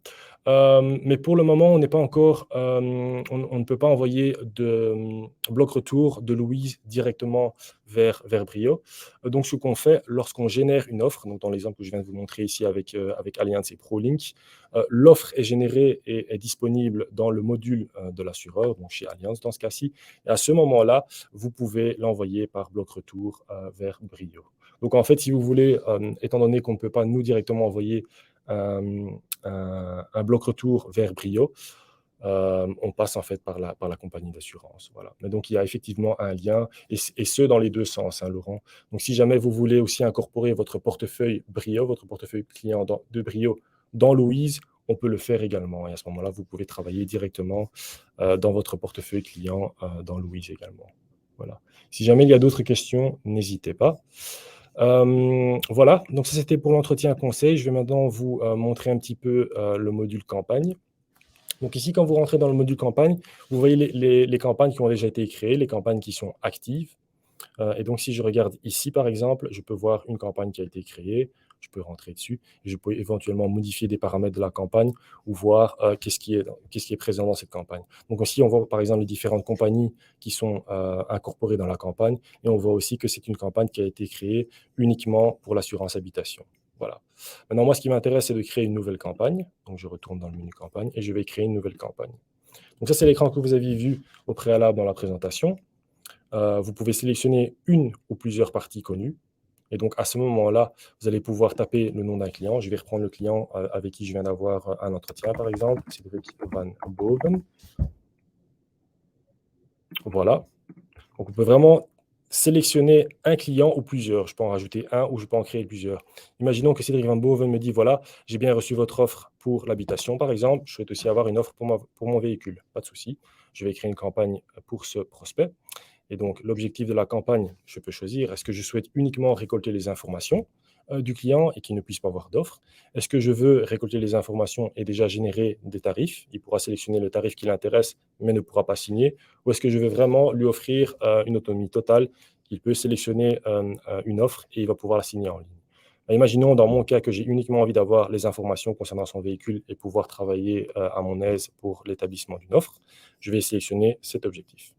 A: mais pour le moment, on n'est pas encore, on ne peut pas envoyer de bloc retour de Louise directement vers Brio. Donc ce qu'on fait lorsqu'on génère une offre, donc dans l'exemple que je viens de vous montrer ici avec Allianz et ProLink, l'offre est générée et est disponible dans le module de l'assureur, donc chez Allianz dans ce cas-ci. Et à ce moment-là, vous pouvez l'envoyer par bloc retour vers Brio. Donc en fait, si vous voulez, étant donné qu'on ne peut pas nous directement envoyer un bloc retour vers Brio, on passe en fait par la compagnie d'assurance. Voilà. Mais donc il y a effectivement un lien, et ce dans les 2 sens, Laurent. Donc si jamais vous voulez aussi incorporer votre portefeuille Brio, votre portefeuille client de Brio dans Louise, on peut le faire également. Et à ce moment-là, vous pouvez travailler directement dans votre portefeuille client dans Louise également. Voilà. Si jamais il y a d'autres questions, n'hésitez pas. Voilà, donc ça c'était pour l'entretien conseil. Je vais maintenant vous montrer un petit peu le module campagne. Donc ici, quand vous rentrez dans le module campagne, vous voyez les campagnes qui ont déjà été créées, les campagnes qui sont actives. Et donc, si je regarde ici, par exemple, je peux voir une campagne qui a été créée, je peux rentrer dessus, et je peux éventuellement modifier des paramètres de la campagne ou voir qu'est-ce qui est présent dans cette campagne. Donc ici, on voit par exemple les différentes compagnies qui sont incorporées dans la campagne, et on voit aussi que c'est une campagne qui a été créée uniquement pour l'assurance habitation. Voilà. Maintenant, moi, ce qui m'intéresse, c'est de créer une nouvelle campagne. Donc, je retourne dans le menu campagne et je vais créer une nouvelle campagne. Donc ça, c'est l'écran que vous aviez vu au préalable dans la présentation. Vous pouvez sélectionner une ou plusieurs parties connues. Et donc, à ce moment-là, vous allez pouvoir taper le nom d'un client. Je vais reprendre le client avec qui je viens d'avoir un entretien, par exemple. Cédric Van Boven. Voilà. Donc, on peut vraiment sélectionner un client ou plusieurs. Je peux en rajouter un ou je peux en créer plusieurs. Imaginons que Cédric Van Boven me dit, voilà, j'ai bien reçu votre offre pour l'habitation, par exemple. Je souhaite aussi avoir une offre pour mon véhicule. Pas de souci. Je vais créer une campagne pour ce prospect. Et donc, l'objectif de la campagne, je peux choisir, est-ce que je souhaite uniquement récolter les informations du client et qu'il ne puisse pas avoir d'offre? Est-ce que je veux récolter les informations et déjà générer des tarifs? Il pourra sélectionner le tarif qui l'intéresse, mais ne pourra pas signer. Ou est-ce que je veux vraiment lui offrir une autonomie totale? Il peut sélectionner une offre et il va pouvoir la signer en ligne. Imaginons dans mon cas que j'ai uniquement envie d'avoir les informations concernant son véhicule et pouvoir travailler à mon aise pour l'établissement d'une offre. Je vais sélectionner cet objectif.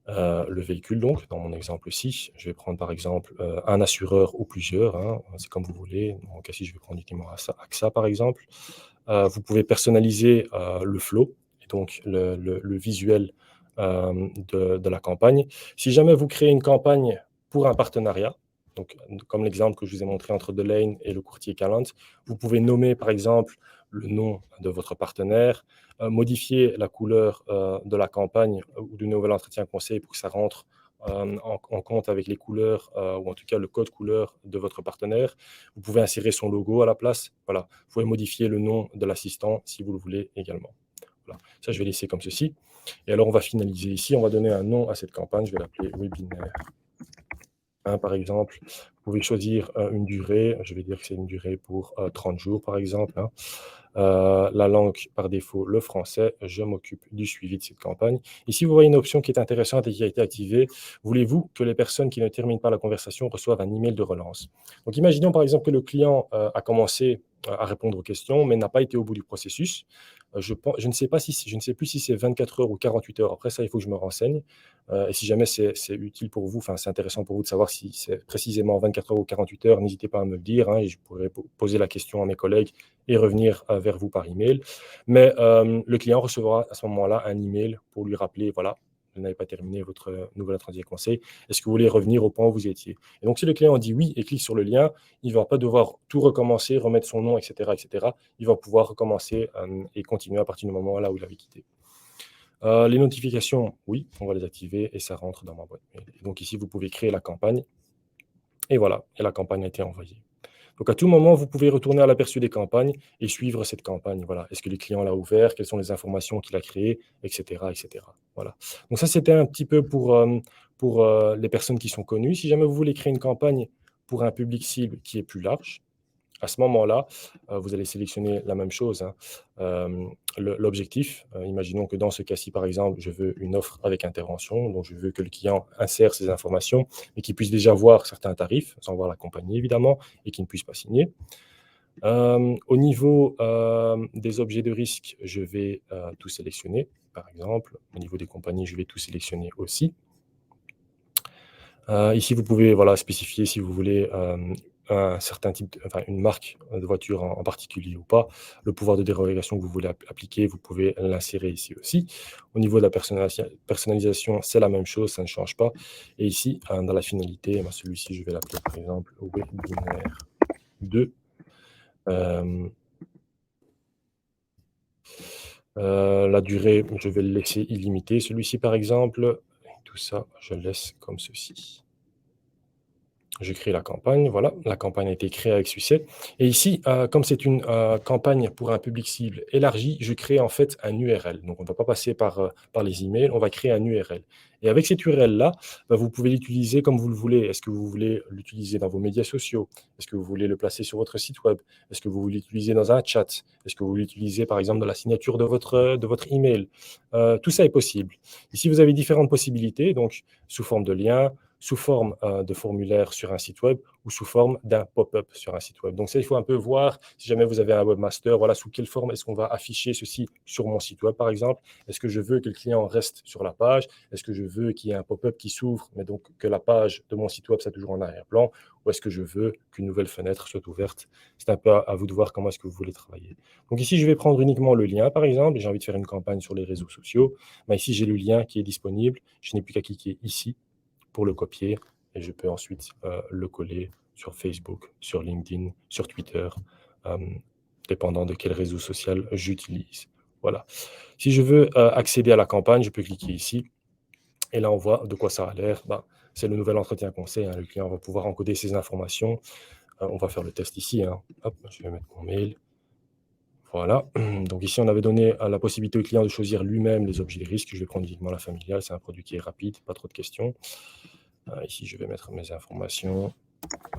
A: Le véhicule donc, dans mon exemple ici, je vais prendre par exemple, un assureur ou plusieurs, hein, c'est comme vous voulez. Dans mon cas ci, je vais prendre uniquement AXA par exemple. Vous pouvez personnaliser, le flow et donc le visuel, de la campagne. Si jamais vous créez une campagne pour un partenariat, donc comme l'exemple que je vous ai montré entre Delane et le courtier Calent, vous pouvez nommer par exemple le nom de votre partenaire, modifier la couleur de la campagne ou du nouvel entretien conseil pour que ça rentre en compte avec les couleurs ou en tout cas le code couleur de votre partenaire. Vous pouvez insérer son logo à la place. Voilà. Vous pouvez modifier le nom de l'assistant si vous le voulez également. Voilà. Ça, je vais laisser comme ceci. Et alors, on va finaliser ici. On va donner un nom à cette campagne. Je vais l'appeler webinaire. Par exemple, vous pouvez choisir une durée. Je vais dire que c'est une durée pour 30 jours, par exemple. La langue par défaut, le français. Je m'occupe du suivi de cette campagne. Ici, vous voyez une option qui est intéressante et qui a été activée. Voulez-vous que les personnes qui ne terminent pas la conversation reçoivent un email de relance? Donc, imaginons par exemple que le client a commencé à répondre aux questions, mais n'a pas été au bout du processus. Je ne sais pas je ne sais plus si c'est 24 heures ou 48 heures. Après ça, il faut que je me renseigne. Et si jamais c'est utile pour vous, enfin c'est intéressant pour vous de savoir si c'est précisément 24 heures ou 48 heures, n'hésitez pas à me le dire, hein, et je pourrais poser la question à mes collègues et revenir vers vous par email. Mais le client recevra à ce moment-là un email pour lui rappeler, voilà, vous n'avez pas terminé votre nouvel entretien conseil. Est-ce que vous voulez revenir au point où vous étiez? Et donc, si le client dit oui et clique sur le lien, il ne va pas devoir tout recommencer, remettre son nom, etc., etc. Il va pouvoir recommencer et continuer à partir du moment là où il avait quitté. Les notifications, oui, on va les activer et ça rentre dans ma boîte mail. Et donc ici, vous pouvez créer la campagne. Et voilà, et la campagne a été envoyée. Donc à tout moment, vous pouvez retourner à l'aperçu des campagnes et suivre cette campagne. Voilà. Est-ce que le client l'a ouvert? Quelles sont les informations qu'il a créées? Etc. etc. Voilà. Donc ça, c'était un petit peu pour les personnes qui sont connues. Si jamais vous voulez créer une campagne pour un public cible qui est plus large, à ce moment-là, vous allez sélectionner la même chose, hein. L'objectif, imaginons que dans ce cas-ci, par exemple, je veux une offre avec intervention, donc je veux que le client insère ses informations et qu'il puisse déjà voir certains tarifs, sans voir la compagnie évidemment, et qu'il ne puisse pas signer. Au niveau des objets de risque, je vais tout sélectionner, par exemple. Au niveau des compagnies, je vais tout sélectionner aussi. Ici, vous pouvez voilà, spécifier si vous voulez un certain type, enfin une marque de voiture en particulier ou pas. Le pouvoir de dérogation que vous voulez appliquer, vous pouvez l'insérer ici aussi. Au niveau de la personnalisation, c'est la même chose, ça ne change pas. Et ici, dans la finalité, celui-ci, je vais l'appeler par exemple webinaire 2. La durée, je vais le laisser illimité, celui-ci par exemple. Et tout ça, je le laisse comme ceci. Je crée la campagne, voilà, la campagne a été créée avec succès. Et ici, comme c'est une campagne pour un public cible élargi, je crée en fait un URL. Donc, on ne va pas passer par les emails, on va créer un URL. Et avec cet URL-là, vous pouvez l'utiliser comme vous le voulez. Est-ce que vous voulez l'utiliser dans vos médias sociaux? Est-ce que vous voulez le placer sur votre site web? Est-ce que vous voulez l'utiliser dans un chat? Est-ce que vous voulez l'utiliser, par exemple, dans la signature de votre email? Tout ça est possible. Ici, vous avez différentes possibilités, donc sous forme de lien, sous forme de formulaire sur un site web ou sous forme d'un pop-up sur un site web. Donc ça, il faut un peu voir, si jamais vous avez un webmaster, voilà, sous quelle forme est-ce qu'on va afficher ceci sur mon site web, par exemple. Est-ce que je veux que le client reste sur la page? Est-ce que je veux qu'il y ait un pop-up qui s'ouvre, mais donc que la page de mon site web soit toujours en arrière-plan? Ou est-ce que je veux qu'une nouvelle fenêtre soit ouverte? C'est un peu à vous de voir comment est-ce que vous voulez travailler. Donc ici, je vais prendre uniquement le lien, par exemple. J'ai envie de faire une campagne sur les réseaux sociaux. Ici, j'ai le lien qui est disponible. Je n'ai plus qu'à cliquer ici pour le copier et je peux ensuite le coller sur Facebook, sur LinkedIn, sur Twitter, dépendant de quel réseau social j'utilise. Voilà. Si je veux accéder à la campagne, je peux cliquer ici Et là, on voit de quoi ça a l'air. Ben, c'est le nouvel entretien conseil, hein. Le client va pouvoir encoder ces informations. On va faire le test ici, hein. Hop, je vais mettre mon mail. Voilà. Donc ici, on avait donné la possibilité au client de choisir lui-même les objets de risque. Je vais prendre uniquement la familiale. C'est un produit qui est rapide, pas trop de questions. Ici, je vais mettre mes informations.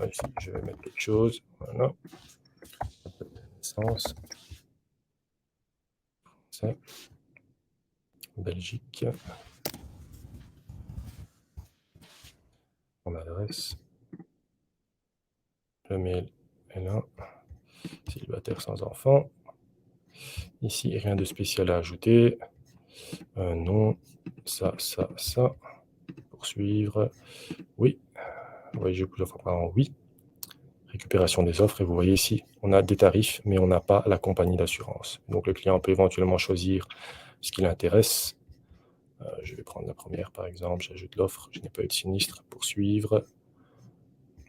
A: Ici, je vais mettre quelque chose. Voilà. Naissance. C'est Belgique. Mon adresse. Le mail est là. Célibataire sans enfant. Ici, rien de spécial à ajouter. Non. Ça. Poursuivre. Oui. Oui, je vous offre en oui. Récupération des offres. Et vous voyez ici, on a des tarifs, mais on n'a pas la compagnie d'assurance. Donc, le client peut éventuellement choisir ce qui l'intéresse. Je vais prendre la première, par exemple. J'ajoute l'offre. Je n'ai pas eu de sinistre. Poursuivre.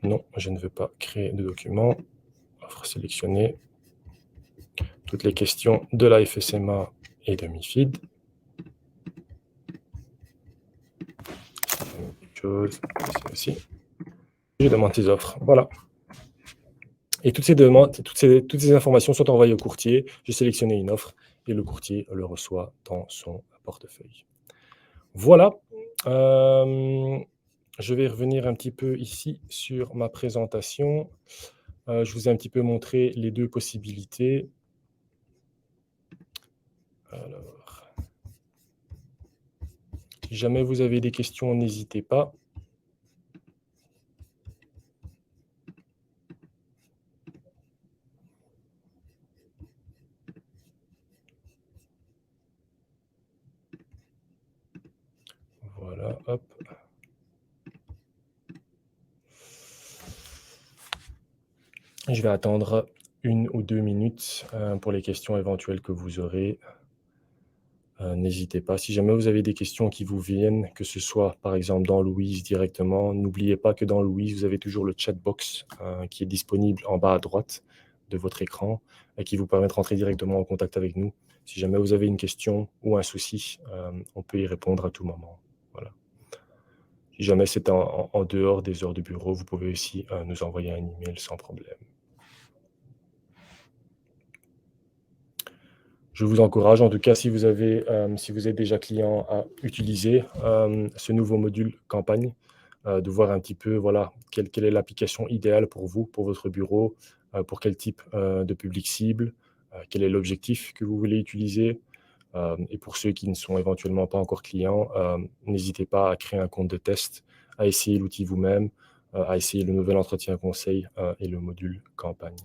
A: Non, je ne veux pas créer de document. Offre sélectionnée. Toutes les questions de la FSMA et de MiFID. Chose, ici aussi. Je demande tes offres. Voilà. Et toutes ces demandes, toutes ces informations sont envoyées au courtier. J'ai sélectionné une offre et le courtier le reçoit dans son portefeuille. Voilà. Je vais revenir un petit peu ici sur ma présentation. Je vous ai un petit peu montré les deux possibilités. Alors, si jamais vous avez des questions, n'hésitez pas. Voilà, hop. Je vais attendre 1 ou 2 minutes pour les questions éventuelles que vous aurez. N'hésitez pas. Si jamais vous avez des questions qui vous viennent, que ce soit par exemple dans Louise directement, n'oubliez pas que dans Louise, vous avez toujours le chat box qui est disponible en bas à droite de votre écran et qui vous permet de rentrer directement en contact avec nous. Si jamais vous avez une question ou un souci, on peut y répondre à tout moment. Voilà. Si jamais c'est en dehors des heures de bureau, vous pouvez aussi nous envoyer un email sans problème. Je vous encourage, en tout cas, si vous êtes déjà client, à utiliser ce nouveau module campagne, de voir un petit peu voilà, quelle est l'application idéale pour vous, pour votre bureau, pour quel type de public cible, quel est l'objectif que vous voulez utiliser. Et pour ceux qui ne sont éventuellement pas encore clients, n'hésitez pas à créer un compte de test, à essayer l'outil vous-même, à essayer le nouvel entretien conseil et le module campagne.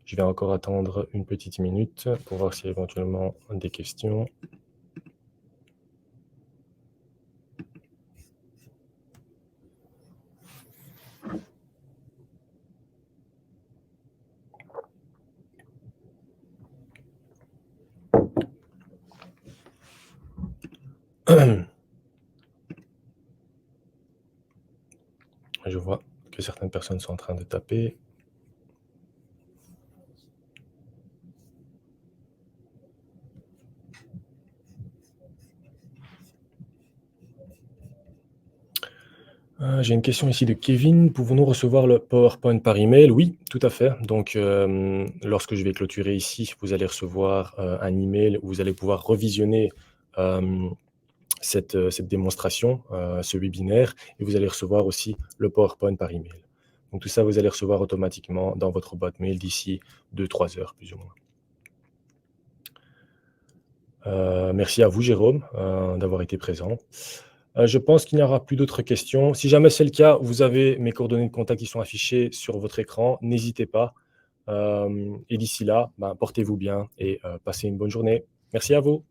A: Je vais encore attendre une petite minute pour voir s'il y a éventuellement des questions. Je vois que certaines personnes sont en train de taper. J'ai une question ici de Kevin. Pouvons-nous recevoir le PowerPoint par email? Oui, tout à fait. Donc, lorsque je vais clôturer ici, vous allez recevoir un email où vous allez pouvoir revisionner cette démonstration, ce webinaire, et vous allez recevoir aussi le PowerPoint par email. Donc, tout ça, vous allez recevoir automatiquement dans votre boîte mail d'ici 2-3 heures, plus ou moins. Merci à vous, Jérôme, d'avoir été présent. Je pense qu'il n'y aura plus d'autres questions. Si jamais c'est le cas, vous avez mes coordonnées de contact qui sont affichées sur votre écran. N'hésitez pas. Et d'ici là, portez-vous bien et passez une bonne journée. Merci à vous.